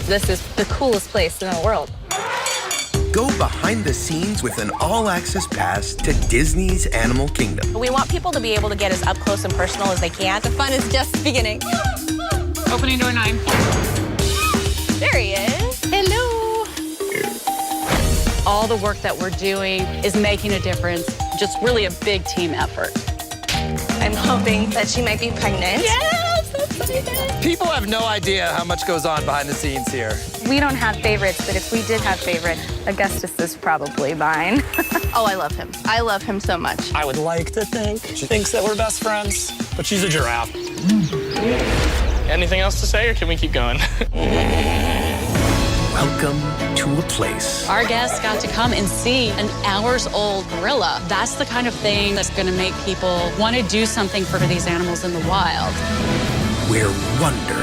This is the coolest place in the world. Go behind the scenes with an all-access pass to Disney's Animal Kingdom. We want people to be able to get as up close and personal as they can. The fun is just beginning. Opening door 9. There he is. Hello. All the work that we're doing is making a difference. Just really a big team effort. I'm hoping that she might be pregnant. Yes, that's exciting. People have no idea how much goes on behind the scenes here. We don't have favorites, but if we did have favorite, Augustus is probably mine. Oh, I love him. I love him so much. I would like to think she thinks that we're best friends, but she's a giraffe. Anything else to say, or can we keep going? Welcome to a place Our guests got to come and see an hours-old gorilla. That's the kind of thing that's going to make people want to do something for these animals in the wild. where wonder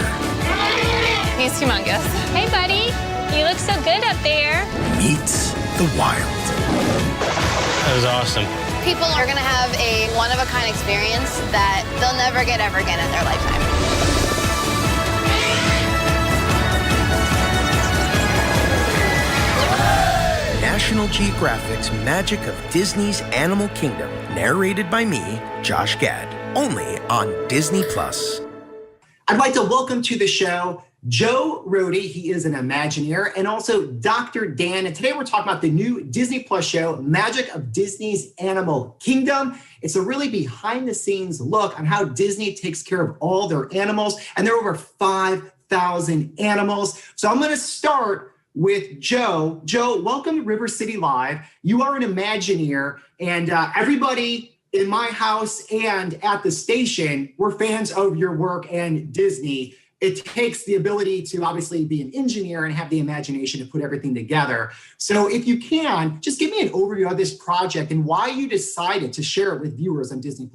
He's humongous. Hey, buddy. You look so good up there. meets the wild. That was awesome. People are going to have a one-of-a-kind experience that they'll never get ever again in their lifetime. National Geographic's Magic of Disney's Animal Kingdom, narrated by me, Josh Gad, only on Disney+. I'd like to welcome to the show Joe Rohde. He is an Imagineer, and also Dr. Dan. And today we're talking about the new Disney Plus show, Magic of Disney's Animal Kingdom. It's a really behind the scenes look on how Disney takes care of all their animals. And there are over 5,000 animals. So I'm going to start with Joe. Joe, welcome to River City Live. You are an Imagineer, and everybody in my house and at the station, we're fans of your work and Disney. It takes the ability to obviously be an engineer and have the imagination to put everything together. So if you can, just give me an overview of this project and why you decided to share it with viewers on Disney+.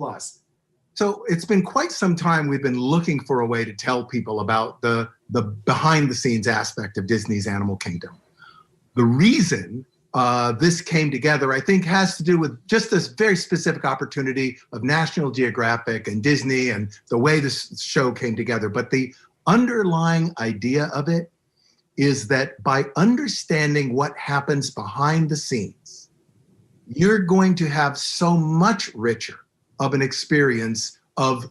So it's been quite some time we've been looking for a way to tell people about the behind the scenes aspect of Disney's Animal Kingdom. The reason this came together, I think, has to do with just this very specific opportunity of National Geographic and Disney and the way this show came together. But the underlying idea of it is that by understanding what happens behind the scenes, you're going to have so much richer of an experience of,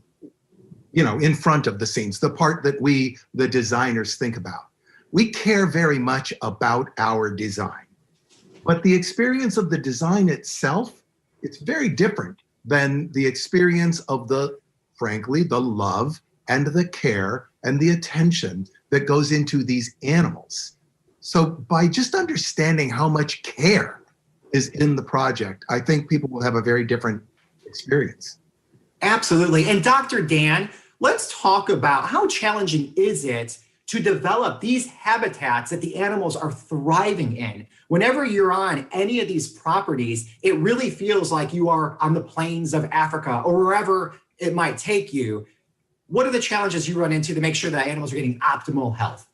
in front of the scenes, the part that we, the designers, think about. We care very much about our design, but the experience of the design itself, it's very different than the experience of frankly, the love and the care and the attention that goes into these animals. So by just understanding how much care is in the project, I think people will have a very different experience. Absolutely. And Dr. Dan, let's talk about how challenging is it to develop these habitats that the animals are thriving in. Whenever you're on any of these properties, it really feels like you are on the plains of Africa or wherever it might take you. What are the challenges you run into to make sure that animals are getting optimal health?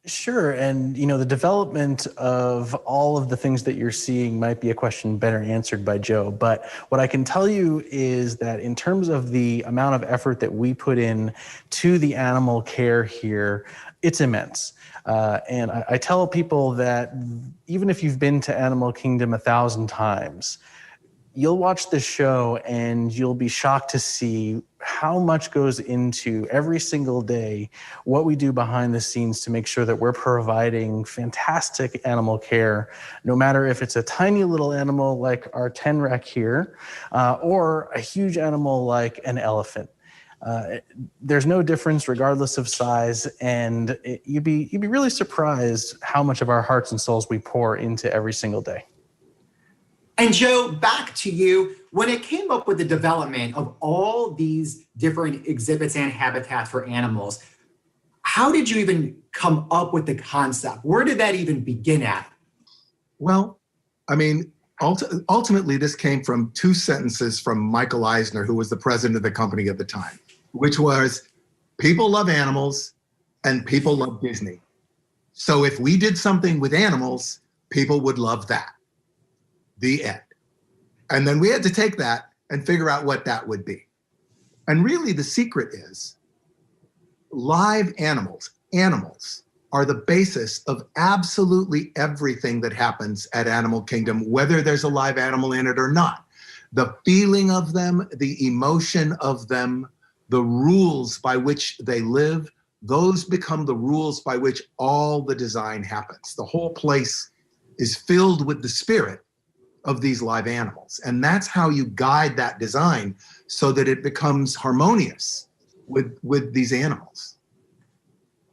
Sure. And, the development of all of the things that you're seeing might be a question better answered by Joe. But what I can tell you is that in terms of the amount of effort that we put in to the animal care here, it's immense. And I tell people that even if you've been to Animal Kingdom 1,000 times, you'll watch this show and you'll be shocked to see how much goes into every single day what we do behind the scenes to make sure that we're providing fantastic animal care, no matter if it's a tiny little animal like our tenrec here, or a huge animal like an elephant. There's no difference regardless of size, and you'd be really surprised how much of our hearts and souls we pour into every single day. And Joe, back to you. When it came up with the development of all these different exhibits and habitats for animals, how did you even come up with the concept? Where did that even begin at? Well, ultimately, this came from two sentences from Michael Eisner, who was the president of the company at the time, which was, people love animals and people love Disney. So if we did something with animals, people would love that. The end. And then we had to take that and figure out what that would be. And really the secret is live animals are the basis of absolutely everything that happens at Animal Kingdom, whether there's a live animal in it or not. The feeling of them, the emotion of them, the rules by which they live, those become the rules by which all the design happens. The whole place is filled with the spirit of these live animals. And that's how you guide that design so that it becomes harmonious with these animals.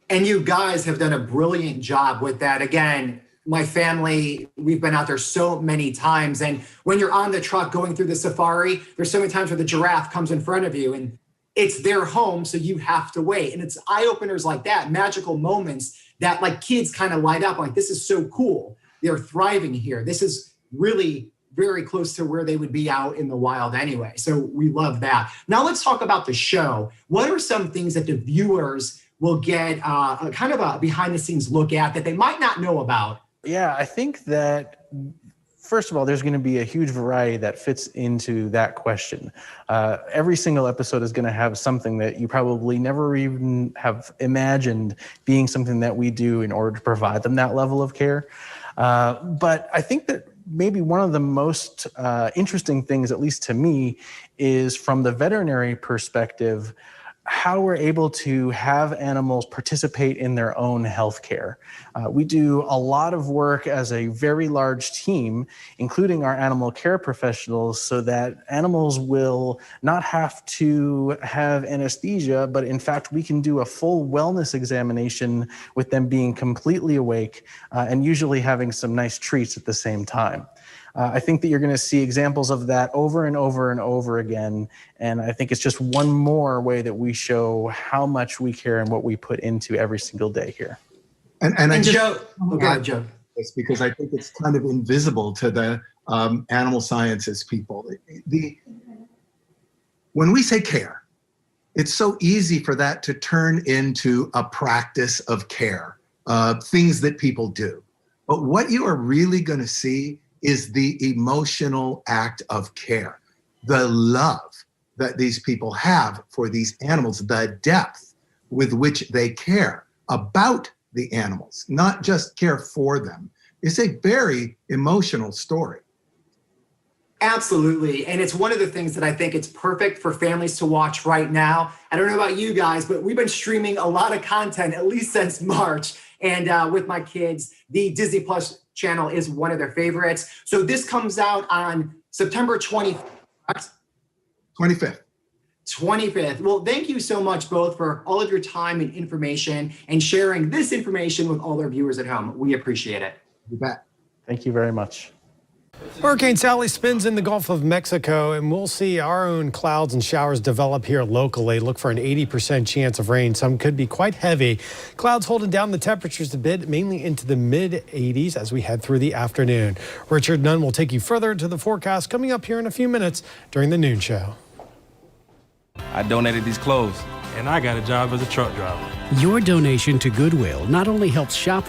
And you guys have done a brilliant job with that. Again, my family, we've been out there so many times. And when you're on the truck going through the safari, there's so many times where the giraffe comes in front of you and it's their home, so you have to wait. And it's eye-openers like that, magical moments that like kids kind of light up like, this is so cool. They're thriving here. This is really very close to where they would be out in the wild anyway. So we love that. Now let's talk about the show. What are some things that the viewers will get kind of a behind the scenes look at that they might not know about? Yeah, I think that, first of all, there's going to be a huge variety that fits into that question. Every single episode is going to have something that you probably never even have imagined being something that we do in order to provide them that level of care. But I think that maybe one of the most interesting things, at least to me, is from the veterinary perspective, how we're able to have animals participate in their own health care. We do a lot of work as a very large team, including our animal care professionals, so that animals will not have to have anesthesia, but in fact, we can do a full wellness examination with them being completely awake and usually having some nice treats at the same time. I think that you're going to see examples of that over and over and over again. And I think it's just one more way that we show how much we care and what we put into every single day here. And I just, Joe, go ahead, Joe. It's because I think it's kind of invisible to the animal sciences people. When we say care, it's so easy for that to turn into a practice of care, things that people do. But what you are really going to see is the emotional act of care, the love that these people have for these animals, the depth with which they care about the animals, not just care for them. It's a very emotional story. Absolutely. And it's one of the things that I think it's perfect for families to watch right now. I don't know about you guys, but we've been streaming a lot of content, at least since March. And with my kids, the Disney Plus channel is one of their favorites. So this comes out on September 25th. 25th. Well, thank you so much both for all of your time and information and sharing this information with all our viewers at home. We appreciate it. You bet. Thank you very much. Hurricane Sally spins in the Gulf of Mexico, and we'll see our own clouds and showers develop here locally. Look for an 80% chance of rain. Some could be quite heavy. Clouds holding down the temperatures a bit, mainly into the mid-80s as we head through the afternoon. Richard Nunn will take you further into the forecast coming up here in a few minutes during the noon show. I donated these clothes, and I got a job as a truck driver. Your donation to Goodwill not only helps shoppers,